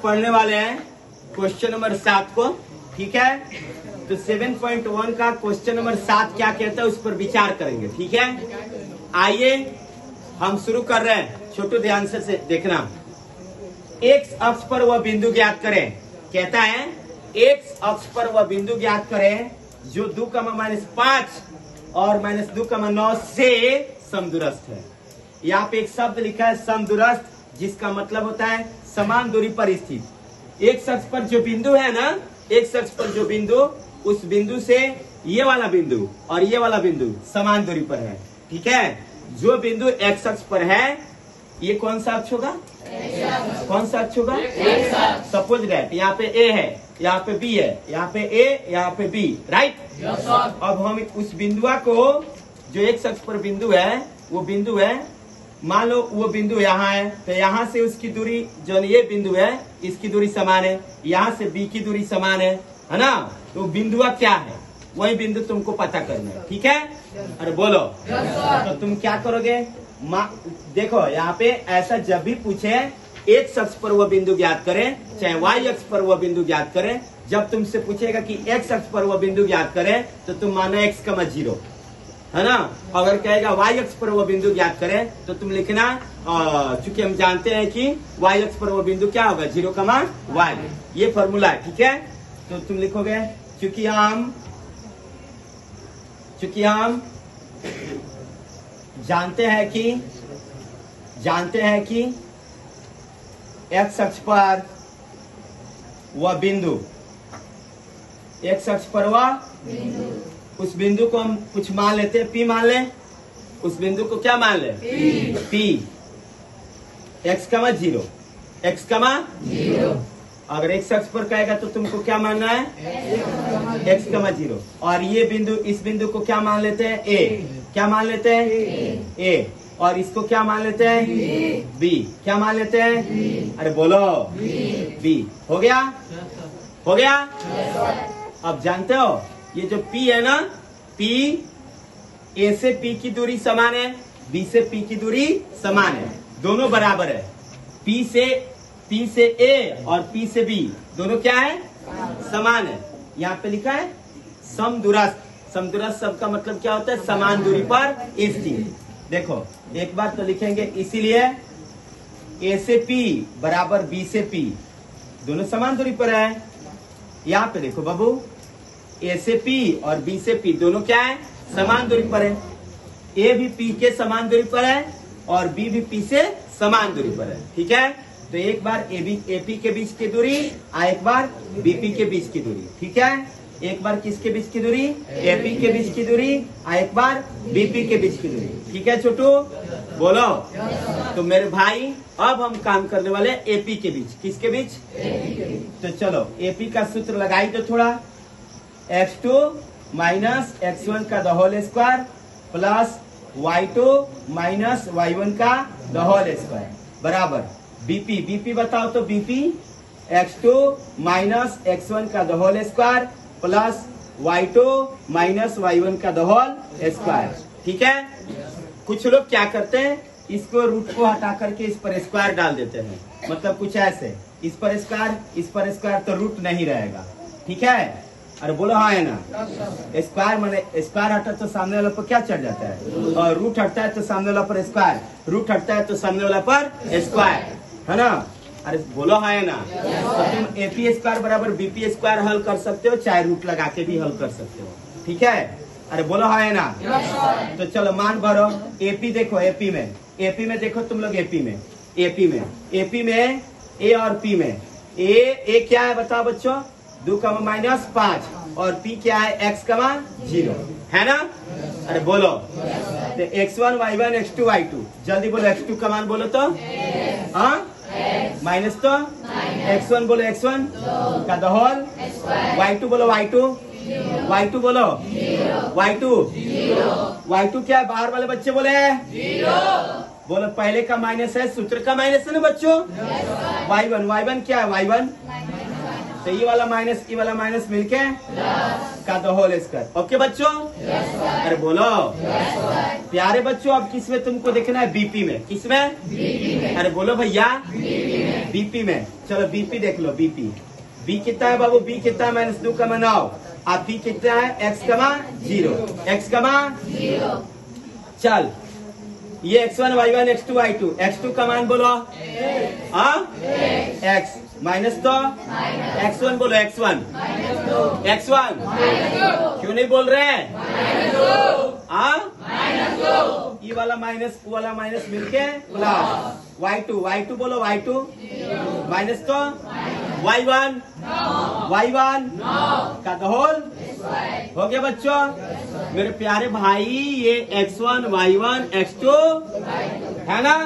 पढ़ने वाले हैं क्वेश्चन नंबर 7 को। ठीक है, तो 7.1 का क्वेश्चन नंबर 7 क्या कहता है उस पर विचार करेंगे। ठीक है, आइए हम शुरू कर रहे हैं। छोटू ध्यान से देखना। एक्स अक्ष पर वह बिंदु ज्ञात करें। कहता है एक्स अक्ष पर वह बिंदु ज्ञात करें जो 2,-5 और -2,9 से समदूरस्थ है। यहाँ पे एक शब्द लिखा है समदूरस्थ, जिसका मतलब होता है समान दूरी पर स्थित। एक अक्ष पर जो बिंदु है ना, एक अक्ष पर जो बिंदु, उस बिंदु से ये वाला बिंदु और ये वाला बिंदु समान दूरी पर है। ठीक है, जो बिंदु एक्स अक्ष पर है, ये कौन सा अक्ष होगा? कौन सा अक्ष होगा? सपोज दैट यहाँ पे ए है, यहाँ पे बी है, यहाँ पे ए, यहाँ पे बी, राइट। अब हम उस बिंदुआ को, जो एक अक्ष पर बिंदु है, वो बिंदु है, मान लो वो बिंदु यहाँ है, तो यहाँ से उसकी दूरी, जो ये बिंदु है, इसकी दूरी समान है, यहाँ से बी की दूरी समान है ना। तो बिंदुआ क्या है, वही बिंदु तुमको पता करना है। ठीक है, अरे बोलो। तो तुम क्या करोगे? देखो यहाँ पे ऐसा जब भी पूछे एक अक्ष पर वह बिंदु ज्ञात करें, चाहे वाई अक्ष पर वह बिंदु ज्ञात करें, जब तुमसे पूछेगा कि एक्स अक्ष पर वह बिंदु ज्ञात करें, तो तुम मानो x,0 है ना। अगर कहेगा वाई अक्ष पर वह बिंदु ज्ञात करें, तो तुम लिखना, चूंकि हम जानते हैं कि वाई अक्ष पर वह बिंदु क्या होगा, 0,y। ये फॉर्मूला है। ठीक है, तो तुम लिखोगे चूंकि हम जानते हैं कि एक्स अक्ष पर वह बिंदु, एक्स अक्ष पर वह, उस बिंदु को हम कुछ मान लेते हैं, P मान लें। उस बिंदु को क्या मान लें? P। x,0, x,0। अगर x अक्ष पर कहेगा तो तुमको क्या मानना है? x,0। और ये बिंदु, इस बिंदु को क्या मान लेते हैं? A। क्या मान लेते हैं? A। और इसको क्या मान लेते हैं? B। क्या मान लेते हैं? अरे बोलो, B। हो गया? हो गया? अब जानते हो ये जो P है ना, P, A से P की दूरी समान है, B से P की दूरी समान है, दोनों बराबर है। P से A और P से B दोनों क्या है? समान है। यहाँ पे लिखा है समदूरस्थ। समदूरस्थ शब्द का मतलब क्या होता है? समान दूरी पर स्थित। देखो एक बार तो लिखेंगे, इसीलिए A से P बराबर B से P, दोनों समान दूरी पर है। यहाँ पे देखो बाबू, A से P और B से P दोनों क्या है? समान दूरी पर है। A भी P के समान दूरी पर है और B भी P से समान दूरी पर है। ठीक है, तो एक बार AP के बीच की दूरी, एक बार BP के बीच की दूरी। ठीक है, एक बार किसके बीच की दूरी? AP के बीच की दूरी, एक बार BP के बीच की दूरी। ठीक है छोटू, बोलो। तो मेरे भाई अब हम काम करने वाले AP के बीच। किसके बीच? तो चलो AP का सूत्र लगाई तो थोड़ा, x2 माइनस x1 का the whole square plus y2 minus y1 का द होल स्क्वायर बराबर BP बताओ तो BP x2 माइनस x1 का the whole square plus y2 minus y1 का द होल स्क्वायर। ठीक है, कुछ लोग क्या करते हैं, इसको रूट को हटा करके इस पर स्क्वायर डाल देते हैं, मतलब कुछ ऐसे, इस पर स्क्वायर तो रूट नहीं रहेगा। ठीक है, अरे बोलो हाँ है ना। स्क्वायर माने स्क्वायर हटा तो सामने वाला पर क्या चढ़ जाता है, और रूट हटता है तो सामने वाला पर स्क्वायर, रूट हटता है तो सामने वाला पर स्क्वायर, है ना। अरे बोलो हाँ है ना। तो तुम AP स्क्वायर बराबर BP स्क्वायर हल कर सकते हो, चाहे रूट लगा के भी हल कर सकते हो। ठीक है, अरे बोलो हाँ है ना। तो चलो मान भरो। AP देखो, AP में देखो तुम लोग, AP में A और P में A क्या है बताओ बच्चों? 2,-5 और P क्या है? x,0 है ना। अरे बोलो, तो x1 y1 x2 y2, जल्दी बोलो। x2 का मान बोलो तो हाँ, माइनस तो x1 बोलो, x1 का द होल, y2 बोलो, y2 बोलो, y2 क्या है? बाहर वाले बच्चे बोले बोलो, पहले का माइनस है, सूत्र का माइनस है ना बच्चों। y1 क्या है? y1 तो ये वाला माइनस मिलके का द होल स्क्वायर। ओके बच्चों, अरे बोलो प्यारे बच्चों, अब किस में तुमको देखना है? बीपी में। किस में? अरे बोलो भैया, बीपी में। चलो बीपी देख लो। बीपी बी कितना है बाबू? बी कितना है? -2 का मनाओ। आप बी कितना है? x, 0 x, 0। चल ये x1 y1 x2 y2 x2 का मान बोलो। x माइनस तो x1 बोलो। x1 क्यों नहीं बोल रहे? ये वाला माइनस वो वाला माइनस मिलके प्लस y2 बोलो। y2 माइनस तो y1 का द होल हो गया बच्चों। मेरे प्यारे भाई ये x1 y1 x2 है ना?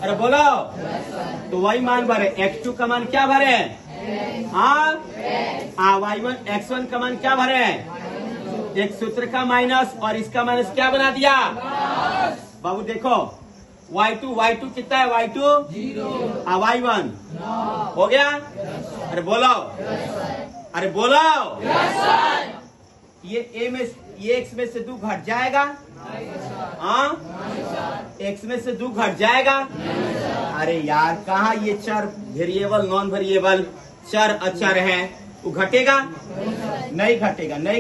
अरे बोलो तो y मान भरे, x2 का मान क्या भरे? y1 x1 का मान क्या भरे? एक सूत्र का माइनस और इसका माइनस क्या बना दिया बाबू? देखो y2 कितना है? y2 y1 हो गया। अरे बोलो ये x में से 2 घट जाएगा। x में से 2 घट जाएगा। अरे यार कहाँ ये चर वेरिएबल नॉन वेरिएबल चर अचर है, वो घटेगा? नहीं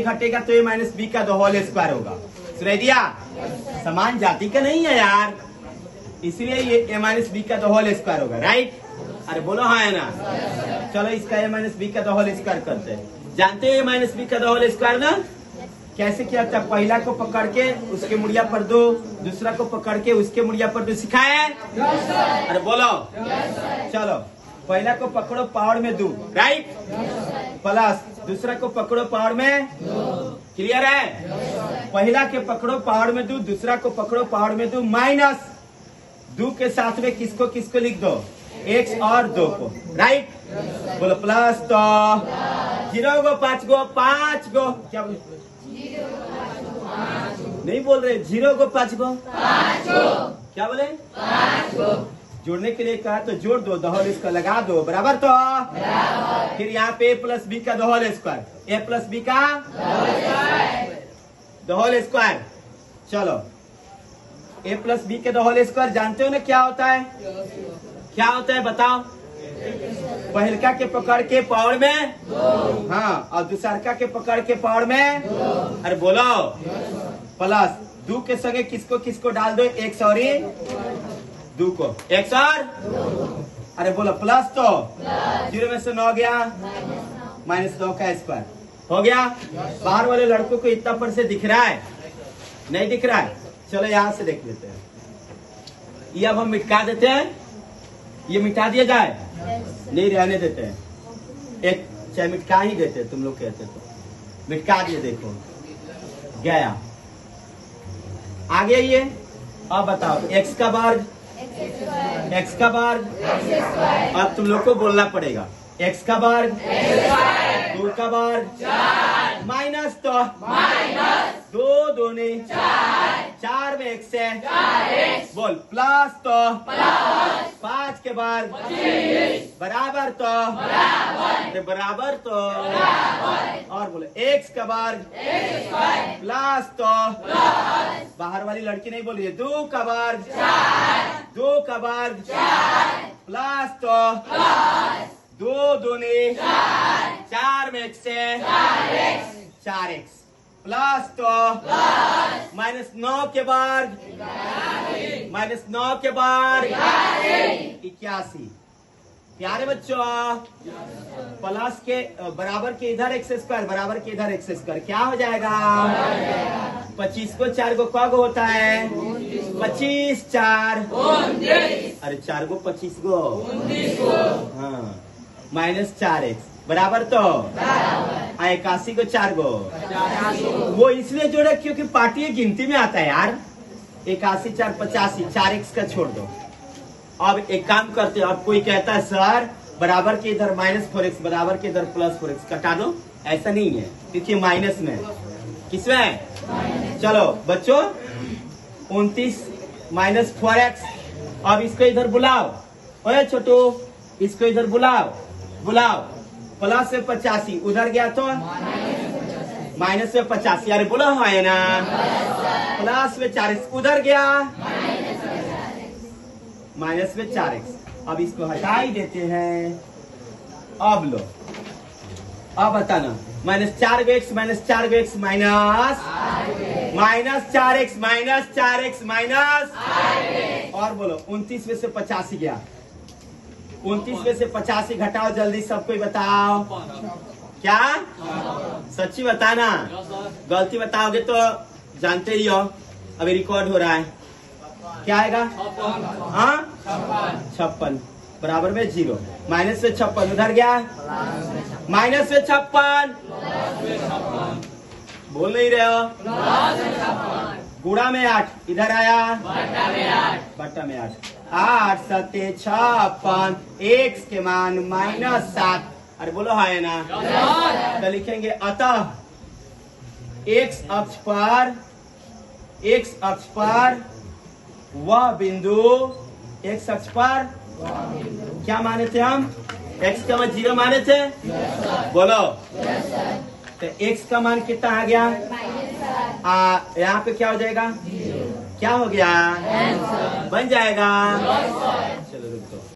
घटेगा तो ये -b का द होल स्क्वायर होगा। सुन दिया? समान जाति का नहीं है यार, इसलिए ये a -b का द होल स्क्वायर होगा। राइट? अरे बोलो हाँ है ना? चलो इसका a -b का द होल स्क्वायर करते हैं। जानते हैं a -b का द होल स्क्वायर ना कैसे किया था? पहला को पकड़ के उसके मुड़िया पर 2, दूसरा को पकड़ के उसके मुड़िया पर 2 सिखाया है? अरे बोलो चलो पहला को पकड़ो पावर में 2 राइट, प्लस दूसरा को पकड़ो पावर में 2। क्लियर है? पहला के पकड़ो पावर में 2, दूसरा को पकड़ो पावर में 2, माइनस 2 के साथ में किसको लिख दो? x और 2 को। राइट? बोलो प्लस तो 0 गो 5 गो क्या बोले? नहीं बोल रहे 0 गो 5 गो क्या बोले? 5 गो। जोड़ने के लिए कहा तो जोड़ दो, द होल स्क्वायर लगा दो, बराबर तो फिर यहाँ पे a+b का द होल स्क्वायर, a+b का द होल स्क्वायर। चलो a+b के द होल स्क्वायर जानते हो ना क्या होता है? क्या होता है बताओ? पहलका के पकड़ के पावर में 2, हाँ, और दूसरका के पकड़ के पावर में 2। अरे बोलो प्लस 2 के संगे किसको डाल दो? x और 2 को, x और 2। अरे बोलो प्लस तो 0 में से 9 गया, -2 का स्क्वायर हो गया। बाहर वाले लड़कों को इतना पर से दिख रहा है? नहीं दिख रहा है? चलो यहाँ से देख लेते हैं। ये अब हम मिटा देते हैं, ये मिटा दिया जाए? नहीं रहने देते हैं, एक चाहे मिटका ही देते हैं। तुम लोग कहते तो मिटका दिए, देखो गया, आ गया ये। अब बताओ x का वर्ग, अब तुम लोग को बोलना पड़ेगा x का वर्ग, 2 का वर्ग, माइनस तो 2 दूनी 4 में 1 से बोल, प्लस तो 5 के वर्ग बराबर तो और बोले x का वर्ग प्लस तो बाहर वाली लड़की नहीं बोल रही है, 2 का वर्ग प्लस तो 2 दूनी 4 में 1 से 4x प्लस तो -9 के वर्ग 81। प्यारे बच्चों प्लस के बराबर के इधर एक्स स्क्वायर, बराबर के इधर एक्स स्क्वायर क्या हो जाएगा? 25 को 4 को क्या गो होता है? 25 4 अरे 4 को 25 गो, हाँ, -4x बराबर तो 81 को 4 गो। वो इसलिए जोड़ा क्योंकि पार्टी गिनती में आता है यार। 81 4 85, 4x का छोड़ दो। अब एक काम करते हैं, अब कोई कहता है सर बराबर के इधर -4x बराबर के इधर +4x, कटा दो। ऐसा नहीं है क्योंकि माइनस में, किसमें? चलो बच्चों 29 -4x। अब इसको इधर बुलाओ, ओए छोटू इसको इधर बुलाओ प्लस में 85 उधर गया तो माइनस में 85, अरे बोला है ना, प्लस में 4x उधर गया माइनस में 4x। अब इसको हटा ही देते हैं। अब लो, अब बताना, minus 4x minus 4x minus 4x minus 4x minus, और बोलो 29 में से 85 गया, 29 में से 85 घटाओ जल्दी, सब कोई बताओ। क्या सच्ची बताना, गलती बताओगे तो जानते ही हो, अभी रिकॉर्ड हो रहा है। क्या आएगा? हाँ 56 बराबर में 0, माइनस में 56 उधर गया माइनस में 56, बोल नहीं रहे हो, गुणा में 8 इधर आया बट्टा में 8, 8 सत्ते 56, x के मान -7, अरे बोलो है ना, तो लिखेंगे अतः x अक्ष पर वह बिंदु, x अक्ष पर क्या माने थे हम, x का मान 0 माने थे, बोलो। तो x का मान कितना आ गया, यहाँ पे क्या हो जाएगा, क्या हो गया, बन जाएगा